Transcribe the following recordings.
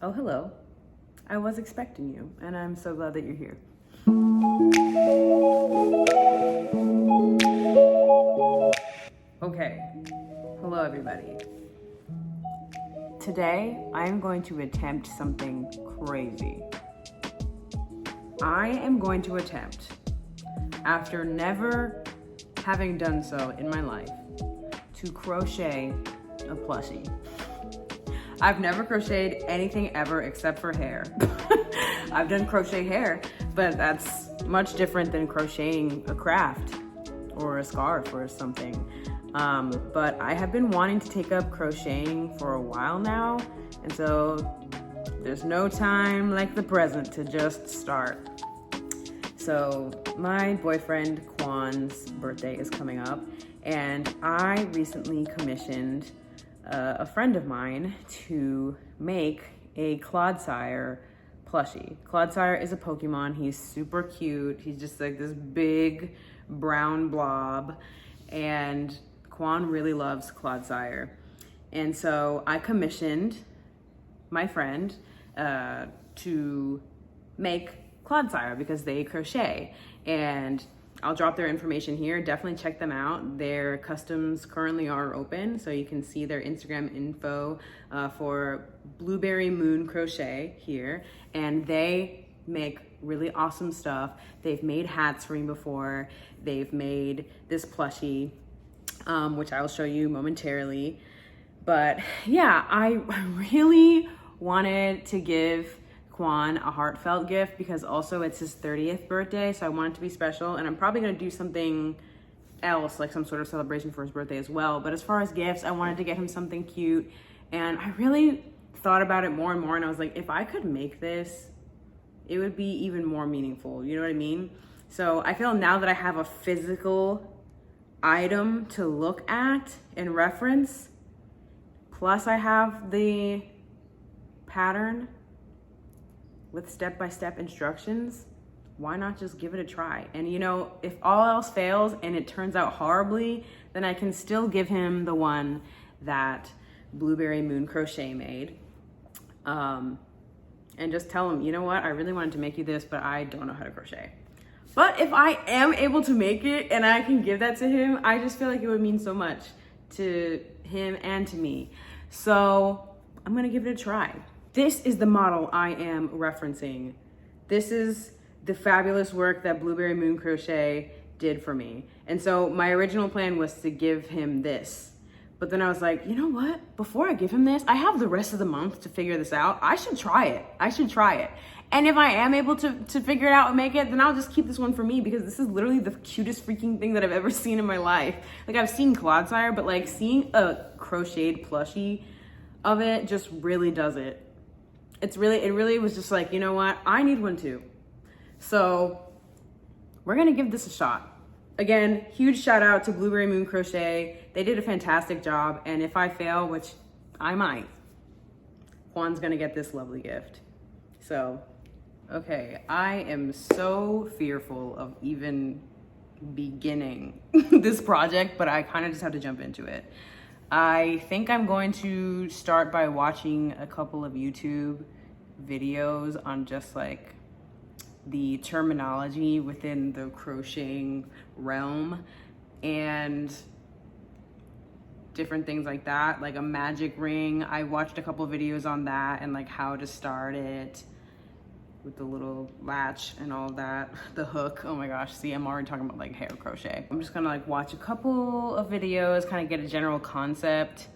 Oh, hello. I was expecting you, and I'm so glad that you're here. Okay, hello everybody. Today, I'm going to attempt something crazy. I am going to attempt, after never having done so in my life, to crochet a plushie. I've never crocheted anything ever except for hair. I've done crochet hair, but that's much different than crocheting a craft or a scarf or something. But I have been wanting to take up crocheting for a while now, and so there's no time like the present to just start. So my boyfriend Quan's birthday is coming up, and I recently commissioned a friend of mine to make a Clodsire plushie. Clodsire is a Pokemon. He's super cute. He's just like this big brown blob, and Quan really loves Clodsire. And so I commissioned my friend to make Clodsire because they crochet, and I'll drop their information here. Definitely check them out. Their customs currently are open, so you can see their Instagram info for Blueberry Moon Crochet here, and they make really awesome stuff. They've made hats for me before. They've made this plushie, which I will show you momentarily. But yeah, I really wanted to give Quan a heartfelt gift because also it's his 30th birthday, so I want it to be special, and I'm probably gonna do something else, like some sort of celebration for his birthday as well. But as far as gifts, I wanted to get him something cute, and I really thought about it more and more, and I was like, if I could make this, it would be even more meaningful, you know what I mean? So I feel now that I have a physical item to look at and reference, plus I have the pattern with step-by-step instructions, why not just give it a try? And you know, if all else fails and it turns out horribly, then I can still give him the one that Blueberry Moon Crochet made. And just tell him, you know what, I really wanted to make you this, but I don't know how to crochet. But if I am able to make it and I can give that to him, I just feel like it would mean so much to him and to me. So I'm gonna give it a try. This is the model I am referencing. This is the fabulous work that Blueberry Moon Crochet did for me. And so my original plan was to give him this. But then I was like, you know what? Before I give him this, I have the rest of the month to figure this out. I should try it. And if I am able to figure it out and make it, then I'll just keep this one for me, because this is literally the cutest freaking thing that I've ever seen in my life. Like, I've seen Clodsire, but like seeing a crocheted plushie of it just really does it. It really was just like, you know what? I need one too. So we're gonna give this a shot. Again, huge shout out to Blueberry Moon Crochet. They did a fantastic job. And if I fail, which I might, Juan's gonna get this lovely gift. So, okay, I am so fearful of even beginning this project, but I kind of just have to jump into it. I think I'm going to start by watching a couple of YouTube videos on just like the terminology within the crocheting realm and different things like that, like a magic ring. I watched a couple of videos on that and like how to start it with the little latch and all that, the hook. Oh my gosh, see, I'm already talking about like hair crochet. I'm just gonna like watch a couple of videos, kind of get a general concept,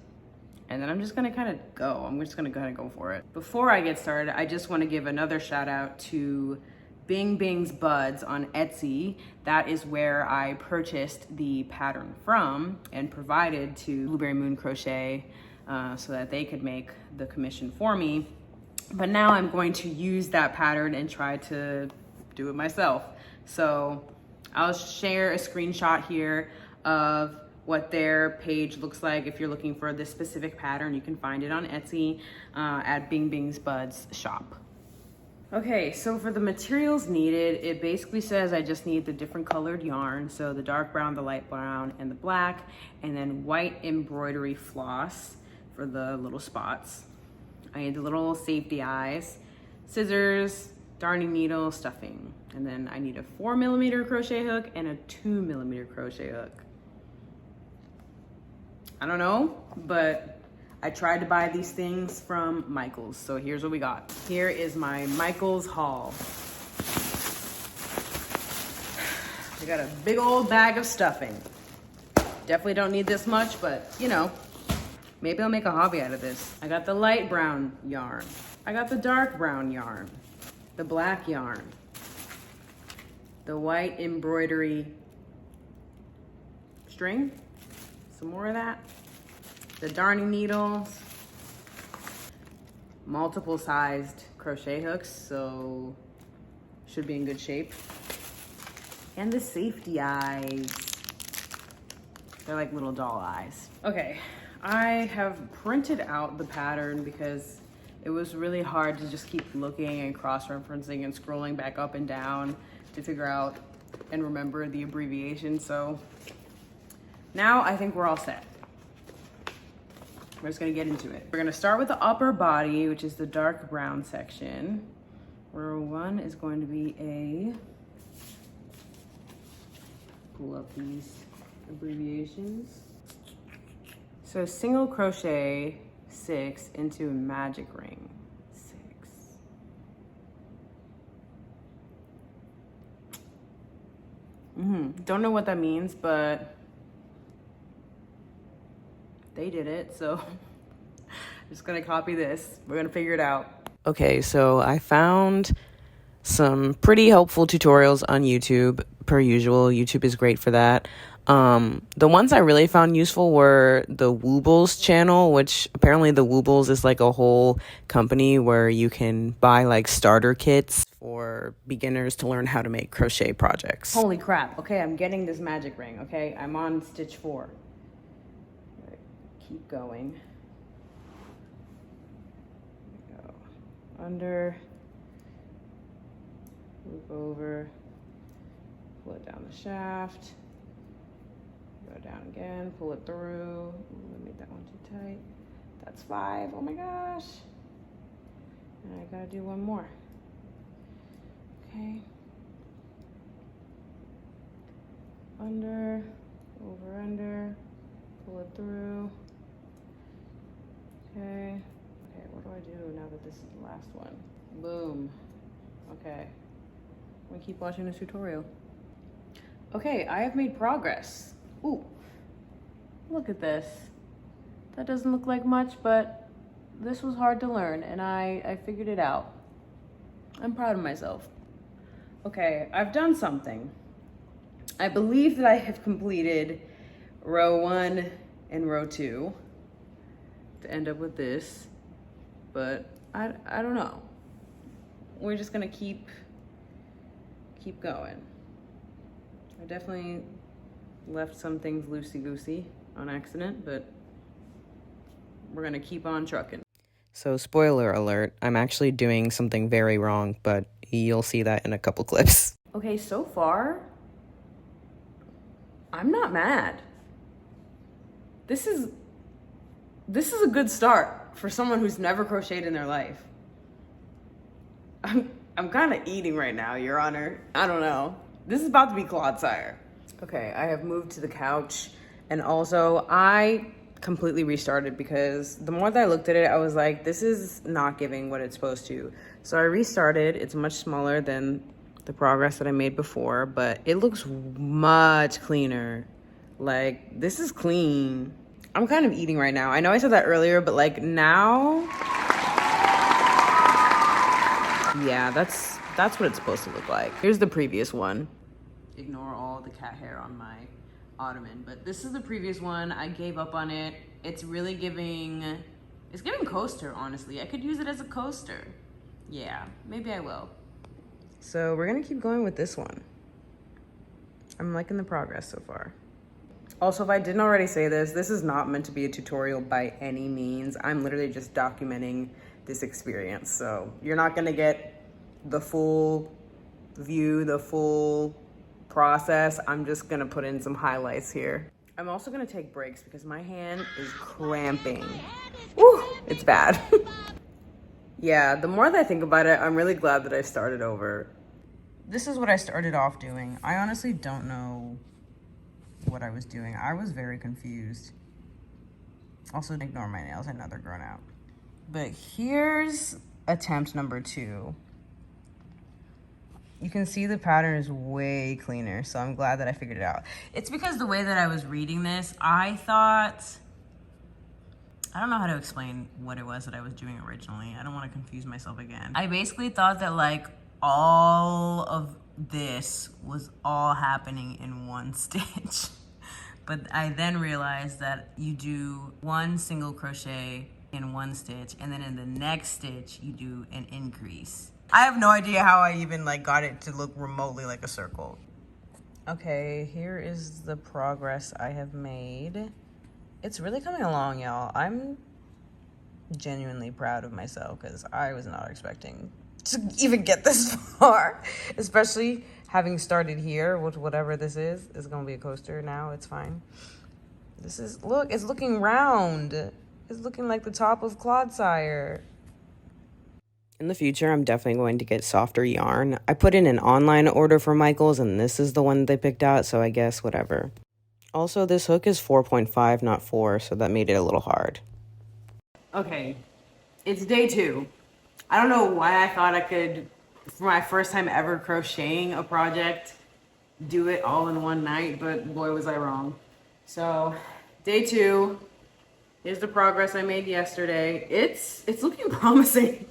and then I'm just gonna kind of go. I'm just gonna kind of go for it. Before I get started, I just wanna give another shout out to Bing Bing's Buds on Etsy. That is where I purchased the pattern from and provided to Blueberry Moon Crochet so that they could make the commission for me. But now I'm going to use that pattern and try to do it myself. So I'll share a screenshot here of what their page looks like. If you're looking for this specific pattern, you can find it on Etsy at Bing Bing's Buds shop. Okay, so for the materials needed, it basically says I just need the different colored yarn. So the dark brown, the light brown, and the black, and then white embroidery floss for the little spots. I need the little safety eyes, scissors, darning needle, stuffing. And then I need a 4mm crochet hook and a 2mm crochet hook. I don't know, but I tried to buy these things from Michael's. So here's what we got. Here is my Michael's haul. I got a big old bag of stuffing. Definitely don't need this much, but you know, maybe I'll make a hobby out of this. I got the light brown yarn. I got the dark brown yarn, the black yarn, the white embroidery string, some more of that, the darning needles, multiple sized crochet hooks, so should be in good shape, and the safety eyes. They're like little doll eyes. Okay, I have printed out the pattern because it was really hard to just keep looking and cross-referencing and scrolling back up and down to figure out and remember the abbreviation. So now I think we're all set. We're just gonna get into it. We're gonna start with the upper body, which is the dark brown section. Row 1 is going to be a, pull up these abbreviations. So single crochet 6 into magic ring 6. Don't know what that means, but they did it, so I'm just gonna copy this. We're gonna figure it out. Okay, so I found some pretty helpful tutorials on YouTube. Per usual, YouTube is great for that. The ones I really found useful were the Woobles channel, which apparently the Woobles is like a whole company where you can buy like starter kits for beginners to learn how to make crochet projects. Holy crap. Okay, I'm getting this magic ring, okay? I'm on stitch 4. Keep going. Go under, loop over, pull it down the shaft. Go down again, pull it through. Ooh, I made that one too tight. That's 5, oh my gosh. And I gotta do one more. Okay. Under, over, under, pull it through. Okay. Okay, what do I do now that this is the last one? Boom. Okay. I'm gonna keep watching this tutorial. Okay, I have made progress. Ooh, look at this. That doesn't look like much, but this was hard to learn, and I figured it out. I'm proud of myself. Okay, I've done something. I believe that I have completed row 1 and row 2 to end up with this, but I don't know. We're just gonna keep going. I definitely left some things loosey-goosey on accident, but we're gonna keep on trucking. So spoiler alert, I'm actually doing something very wrong, but you'll see that in a couple clips. Okay, so far, I'm not mad. This is a good start for someone who's never crocheted in their life. I'm kind of eating right now, Your Honor. I don't know. This is about to be Clodsire. Okay, I have moved to the couch, and also I completely restarted because the more that I looked at it, I was like, this is not giving what it's supposed to. So I restarted. It's much smaller than the progress that I made before, but it looks much cleaner. Like, this is clean. I'm kind of eating right now. I know I said that earlier, but like now, yeah, that's what it's supposed to look like. Here's the previous one. Ignore all the cat hair on my ottoman, but this is the previous one. I gave up on it. It's really giving coaster, honestly. I could use it as a coaster. Yeah, maybe I will. So we're gonna keep going with this one. I'm liking the progress so far. Also, if I didn't already say this, this is not meant to be a tutorial by any means. I'm literally just documenting this experience. So you're not gonna get the full view, the full process. I'm just gonna put in some highlights here. I'm also gonna take breaks because my hand is cramping. Woo, it's bad. Yeah, the more that I think about it, I'm really glad that I started over. This is what I started off doing. I honestly don't know what I was doing. I was very confused. Also, ignore my nails. I know they're grown out. But here's attempt number 2. You can see the pattern is way cleaner, so I'm glad that I figured it out. It's because the way that I was reading this, I thought, I don't know how to explain what it was that I was doing originally. I don't want to confuse myself again. I basically thought that like all of this was all happening in one stitch. But I then realized that you do 1 single crochet in 1 stitch, and then in the next stitch, you do an increase. I have no idea how I even like got it to look remotely like a circle. Okay, here is the progress I have made. It's really coming along, y'all. I'm genuinely proud of myself because I was not expecting to even get this far, especially having started here with whatever this is. It's gonna be a coaster now, it's fine. This is, look, it's looking round. It's looking like the top of Clodsire. In the future, I'm definitely going to get softer yarn. I put in an online order for Michaels, and this is the one they picked out, so I guess whatever. Also, this hook is 4.5, not 4, so that made it a little hard. Okay, it's day 2. I don't know why I thought I could, for my first time ever crocheting a project, do it all in one night, but boy was I wrong. So, day 2, here's the progress I made yesterday. It's looking promising.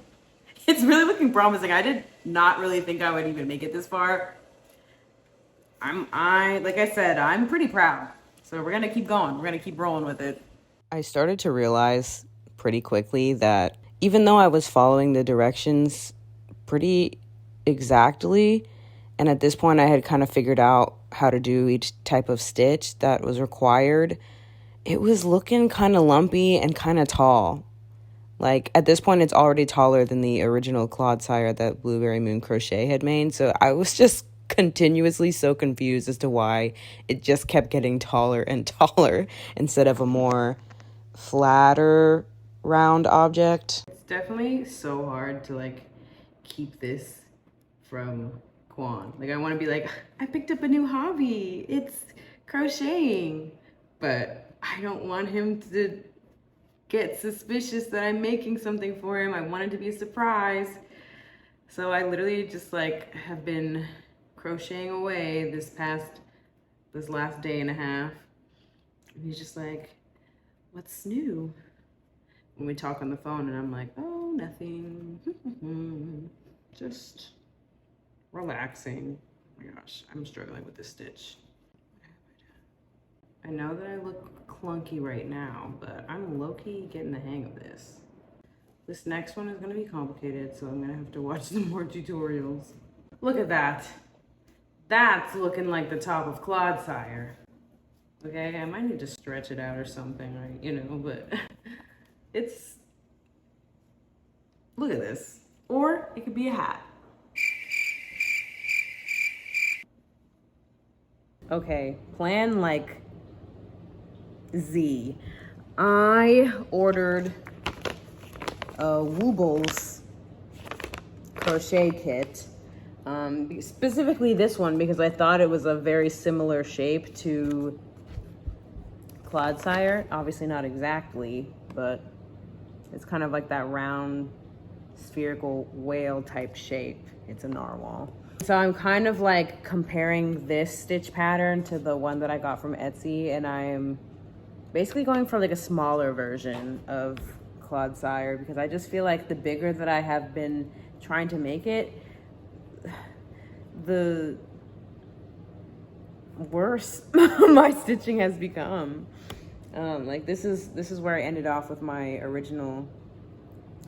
It's really looking promising. I did not really think I would even make it this far. Like I said, I'm pretty proud. So we're gonna keep going. We're gonna keep rolling with it. I started to realize pretty quickly that even though I was following the directions pretty exactly, and at this point I had kind of figured out how to do each type of stitch that was required, it was looking kind of lumpy and kind of tall. Like, at this point, it's already taller than the original Clodsire that Blueberry Moon Crochet had made. So I was just continuously so confused as to why it just kept getting taller and taller instead of a more flatter round object. It's definitely so hard to, like, keep this from Quan. Like, I want to be like, I picked up a new hobby. It's crocheting. But I don't want him to get suspicious that I'm making something for him. I want it to be a surprise. So I literally just like have been crocheting away this last day and a half. And he's just like, what's new? When we talk on the phone and I'm like, oh, nothing. Just relaxing. Oh my gosh, I'm struggling with this stitch. I know that I look clunky right now, but I'm low-key getting the hang of this. This next one is gonna be complicated, so I'm gonna have to watch some more tutorials. Look at that. That's looking like the top of Clodsire. Okay, I might need to stretch it out or something, right? You know, but it's, look at this. Or it could be a hat. Okay, plan like Z. I ordered a Woobles crochet kit. Specifically this one because I thought it was a very similar shape to Clodsire. Obviously not exactly, but it's kind of like that round spherical whale type shape. It's a narwhal. So I'm kind of like comparing this stitch pattern to the one that I got from Etsy, and I'm basically going for like a smaller version of Clodsire because I just feel like the bigger that I have been trying to make it, the worse my stitching has become. Like this is where I ended off with my original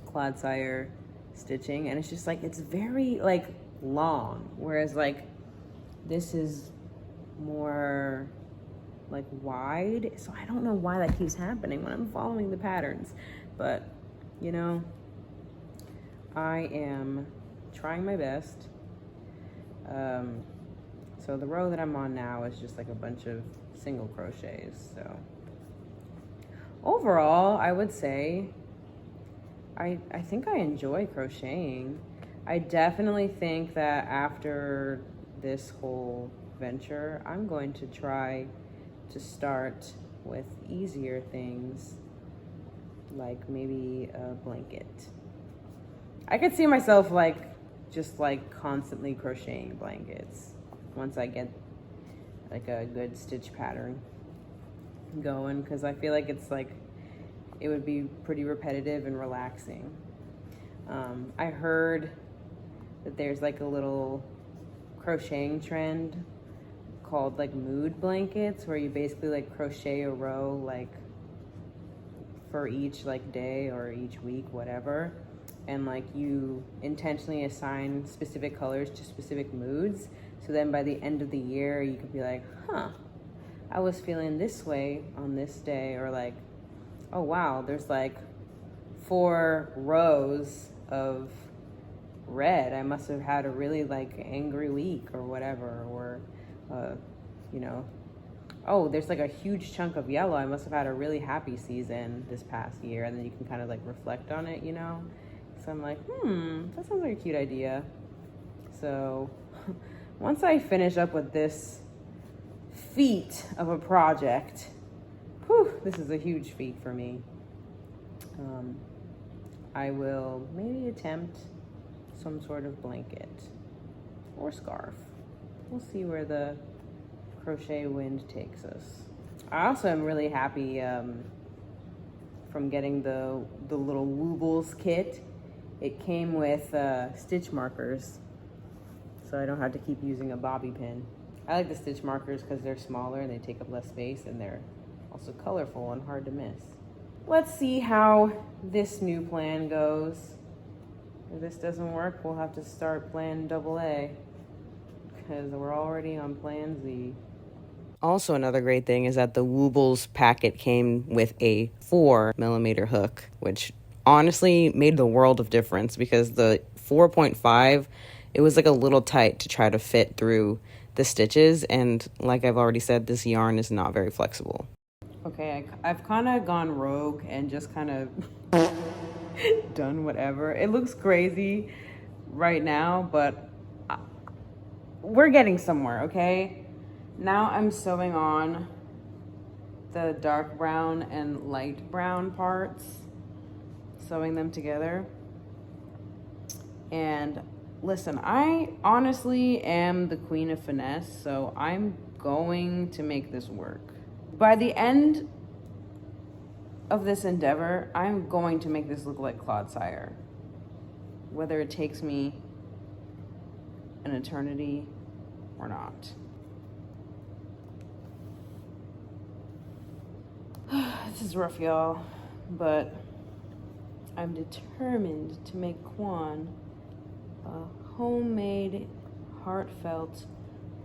Clodsire stitching, and it's just like it's very like long, whereas like this is more like wide. So I don't know why that keeps happening when I'm following the patterns, but you know, I am trying my best. So the row that I'm on now is just like a bunch of single crochets. So overall, I would say I think I enjoy crocheting. I definitely think that after this whole venture, I'm going to try to start with easier things, like maybe a blanket. I could see myself like just like constantly crocheting blankets once I get like a good stitch pattern going, because I feel like it's like it would be pretty repetitive and relaxing. I heard that there's like a little crocheting trend called like mood blankets, where you basically like crochet a row like for each like day or each week, whatever, and like you intentionally assign specific colors to specific moods, so then by the end of the year you could be like, huh, I was feeling this way on this day, or like, oh wow, there's like 4 rows of red, I must have had a really like angry week or whatever, or you know, oh, there's like a huge chunk of yellow, I must have had a really happy season this past year, and then you can kind of like reflect on it, you know. So I'm like, that sounds like a cute idea. So once I finish up with this feat of a project, this is a huge feat for me, I will maybe attempt some sort of blanket or scarf. We'll see where the crochet wind takes us. I also am really happy from getting the little Woobles kit. It came with stitch markers, so I don't have to keep using a bobby pin. I like the stitch markers because they're smaller and they take up less space, and they're also colorful and hard to miss. Let's see how this new plan goes. If this doesn't work, we'll have to start plan AA, because we're already on plan Z. Also, another great thing is that the Woobles packet came with a 4mm hook, which honestly made the world of difference, because the 4.5, it was like a little tight to try to fit through the stitches, and like I've already said, this yarn is not very flexible. Okay, I've kind of gone rogue and just kind of done whatever. It looks crazy right now, but we're getting somewhere, okay? Now I'm sewing on the dark brown and light brown parts, sewing them together. And listen, I honestly am the queen of finesse, so I'm going to make this work. By the end of this endeavor, I'm going to make this look like Claude Sire, whether it takes me an eternity or not. This is rough, y'all, but I'm determined to make Quan a homemade, heartfelt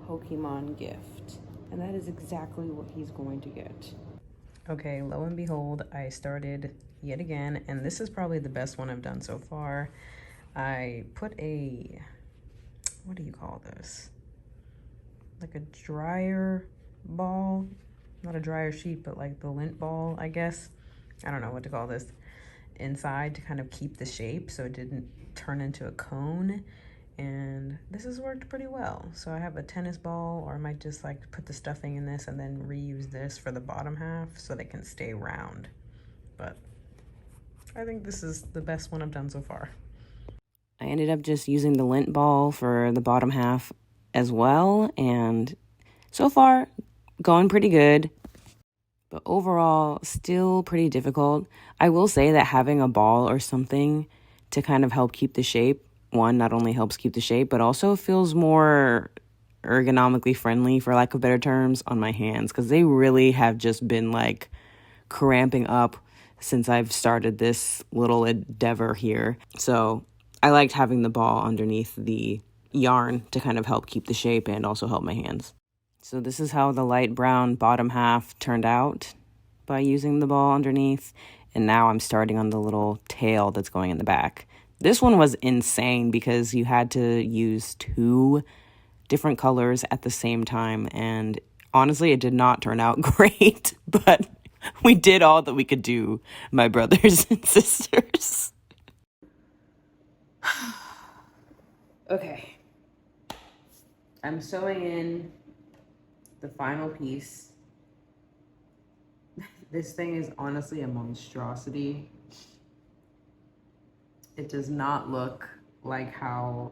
Pokemon gift, and that is exactly what he's going to get. Okay, lo and behold, I started yet again, and this is probably the best one I've done so far. I put a, what do you call this? Like a dryer ball, not a dryer sheet, but like the lint ball, I guess. I don't know what to call this, inside to kind of keep the shape so it didn't turn into a cone. And this has worked pretty well. So I have a tennis ball, or I might just like put the stuffing in this and then reuse this for the bottom half so they can stay round. But I think this is the best one I've done so far. I ended up just using the lint ball for the bottom half as well, and so far going pretty good, but overall still pretty difficult. I will say that having a ball or something to kind of help keep the shape, one, not only helps keep the shape, but also feels more ergonomically friendly, for lack of better terms, on my hands, because they really have just been like cramping up since I've started this little endeavor here. So I liked having the ball underneath the yarn to kind of help keep the shape and also help my hands. So this is how the light brown bottom half turned out by using the ball underneath. And now I'm starting on the little tail that's going in the back. This one was insane because you had to use 2 different colors at the same time. And honestly, it did not turn out great, but we did all that we could do, my brothers and sisters. Okay. I'm sewing in the final piece. This thing is honestly a monstrosity. It does not look like how...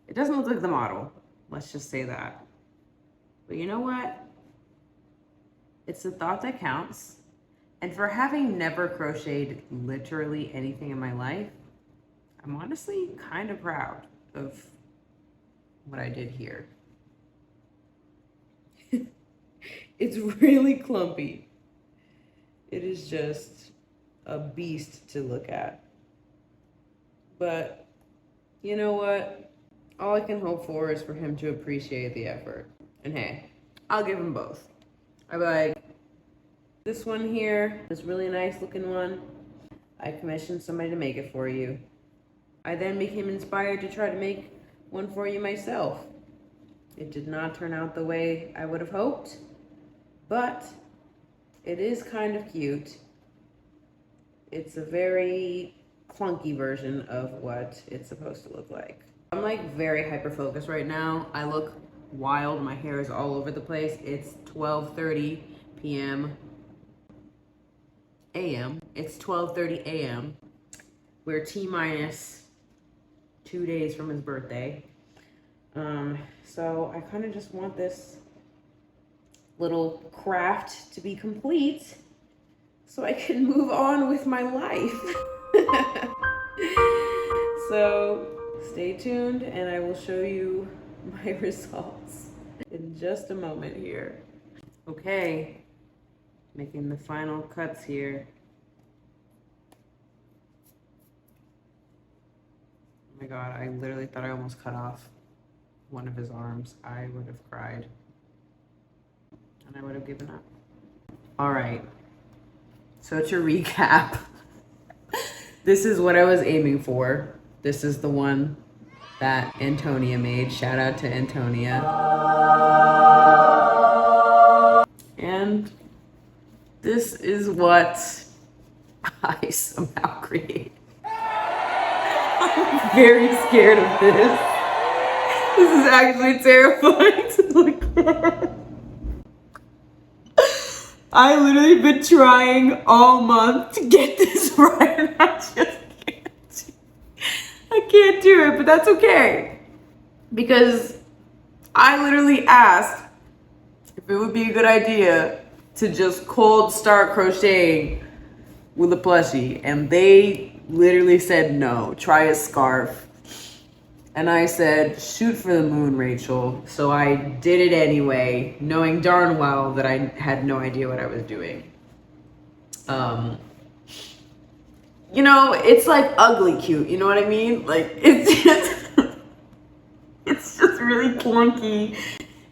It doesn't look like the model. Let's just say that. But you know what? It's the thought that counts. And for having never crocheted literally anything in my life, I'm honestly kind of proud of what I did here. It's really clumpy. It is just a beast to look at. But you know what? All I can hope for is for him to appreciate the effort. And hey, I'll give him both. I'll be like, this one here, this really nice looking one, I commissioned somebody to make it for you. I then became inspired to try to make one for you myself. It did not turn out the way I would have hoped, but it is kind of cute. It's a very clunky version of what it's supposed to look like. I'm like very hyper focused right now. I look wild. My hair is all over the place. It's 12:30 p.m. a.m. It's 12:30 a.m. We're T-minus 2 days from his birthday. So I kind of just want this little craft to be complete so I can move on with my life. So stay tuned and I will show you my results in just a moment here. Okay, making the final cuts here. Oh my God, I literally thought I almost cut off one of his arms. I would have cried and I would have given up. All right, so to recap, this is what I was aiming for. This is the one that Antonia made. Shout out to Antonia. And this is what I somehow created. I'm very scared of this. This is actually terrifying to look at. I literally been trying all month to get this right and I just can't. I can't do it, but that's okay. Because I literally asked if it would be a good idea to just cold start crocheting with a plushie. And they literally said no, try a scarf. And I said, shoot for the moon, Rachel. So I did it anyway, knowing darn well that I had no idea what I was doing. You know, it's like ugly cute, you know what I mean? Like, it's just really clunky.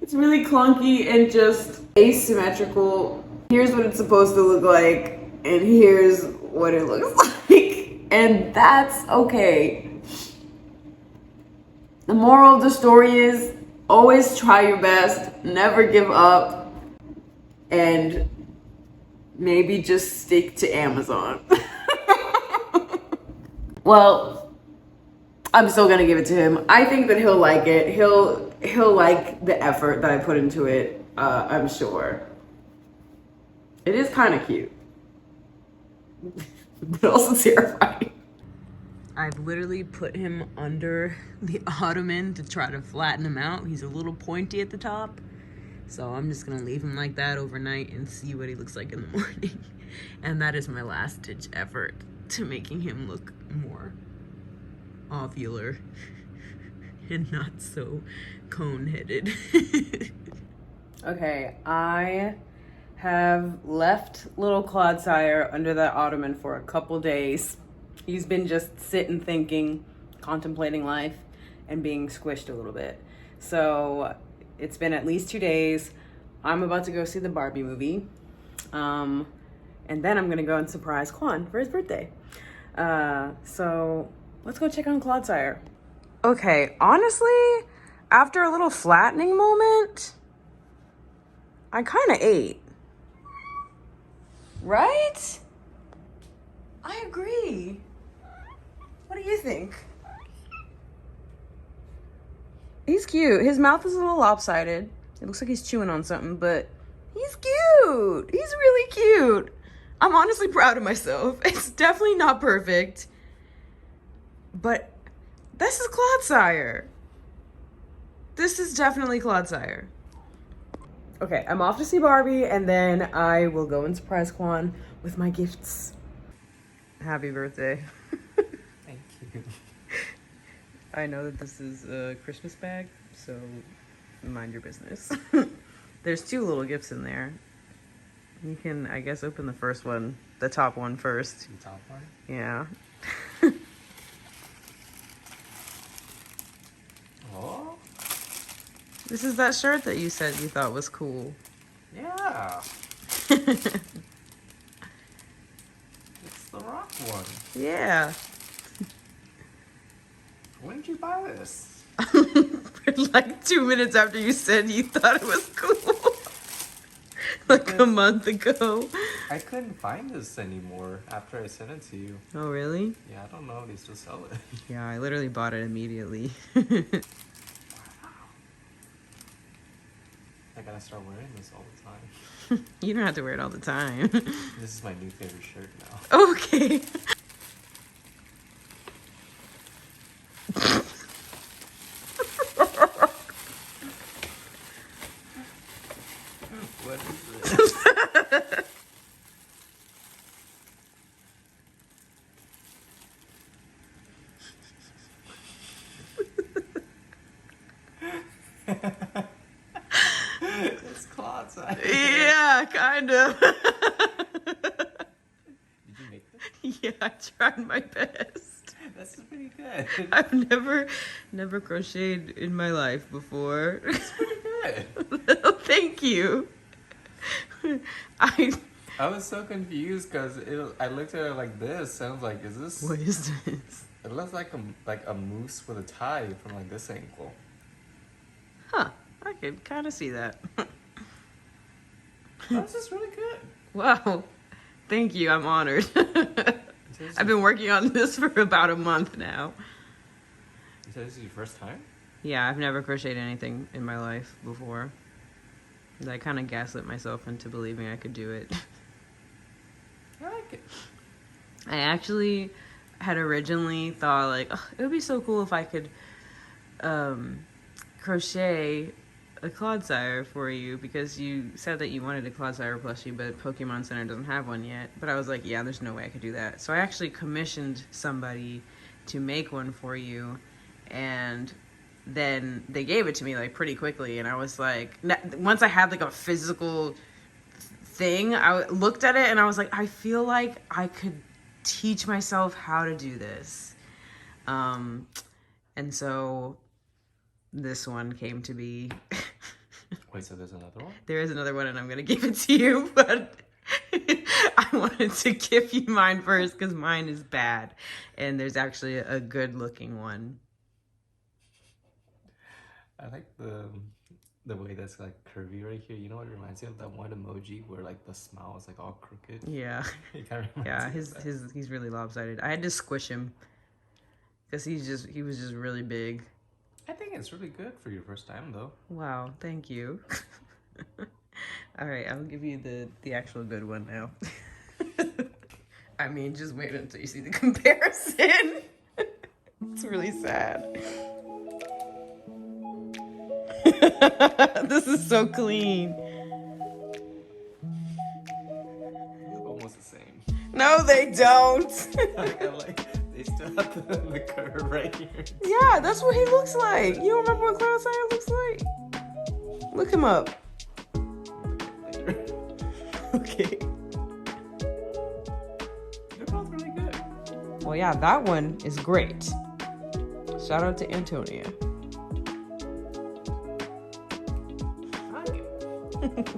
It's really clunky and just asymmetrical. Here's what it's supposed to look like, and here's what it looks like. And that's okay. The moral of the story is always try your best, never give up, and maybe just stick to Amazon. Well, I'm still gonna give it to him. I think that he'll like it. He'll like the effort that I put into it, I'm sure. It is kind of cute, but also terrifying. I've literally put him under the ottoman to try to flatten him out. He's a little pointy at the top. So I'm just gonna leave him like that overnight and see what he looks like in the morning. And that is my last ditch effort to making him look more ovular and not so cone-headed. Okay, I have left little Clodsire under that ottoman for a couple days. He's been just sitting, thinking, contemplating life, and being squished a little bit. So it's been at least 2 days. I'm about to go see the Barbie movie. And then I'm gonna go and surprise Quan for his birthday. So let's go check on Clodsire. Okay, honestly, after a little flattening moment, I kind of ate. Right? I agree. do you think? He's cute. His mouth is a little lopsided. It looks like he's chewing on something, but he's cute. He's really cute. I'm honestly proud of myself. It's definitely not perfect, but this is Clodsire. This is definitely Clodsire. Okay, I'm off to see Barbie, and then I will go and surprise Quan with my gifts. Happy birthday. Thank you. I know that this is a Christmas bag, so mind your business. There's 2 little gifts in there. You can, I guess, open the first one, the top one first. The top one? Yeah. Oh? This is that shirt that you said you thought was cool. Yeah. It's the rock one. Yeah. When did you buy this? Like 2 minutes after you said you thought it was cool. Like a month ago. I couldn't find this anymore after I sent it to you. Oh, really? Yeah, I don't know if they still sell it. Yeah, I literally bought it immediately. Wow. I gotta start wearing this all the time. You don't have to wear it all the time. This is my new favorite shirt now. Okay. What is this? It's Clodsire. Yeah, kind of. Did you make this? Yeah, I tried my best. That's pretty good. I've never crocheted in my life before. It's pretty good. Thank you. I was so confused because I looked at it like this. I was like, is this? What is this? It looks like a moose with a tie from like this angle. Huh. I could kind of see that. This is really good. Wow. Thank you. I'm honored. I've been working on this for about a month now. You said this is your first time? Yeah, I've never crocheted anything in my life before. I kind of gaslit myself into believing I could do it. I like it. I actually had originally thought, like, oh, it would be so cool if I could crochet a Clodsire for you, because you said that you wanted a Clodsire plushie, but Pokemon Center doesn't have one yet. But I was like, yeah, there's no way I could do that. So I actually commissioned somebody to make one for you, and then they gave it to me like pretty quickly, and I was like, once I had like a physical thing, I looked at it and I was like, I feel like I could teach myself how to do this. And so this one came to be. Wait, so there's another one? There is another one, and I'm gonna give it to you, but I wanted to give you mine first because mine is bad, and there's actually a good looking one. I like the way that's like curvy right here. You know what it reminds me of? That one emoji where like the smile is like all crooked. Yeah. It kind of Yeah, he's really lopsided. I had to squish him because he was just really big. I think it's really good for your first time though. Wow, thank you. All right, I'll give you the actual good one now. I mean, just wait until you see the comparison. It's really sad. This is so clean. Almost the same. No, they don't. They still have the curve right here. Yeah, that's what he looks like. You don't remember what Clodsire looks like? Look him up. Okay. They're both really good. Well, yeah, that one is great. Shout out to Antonia. I like it.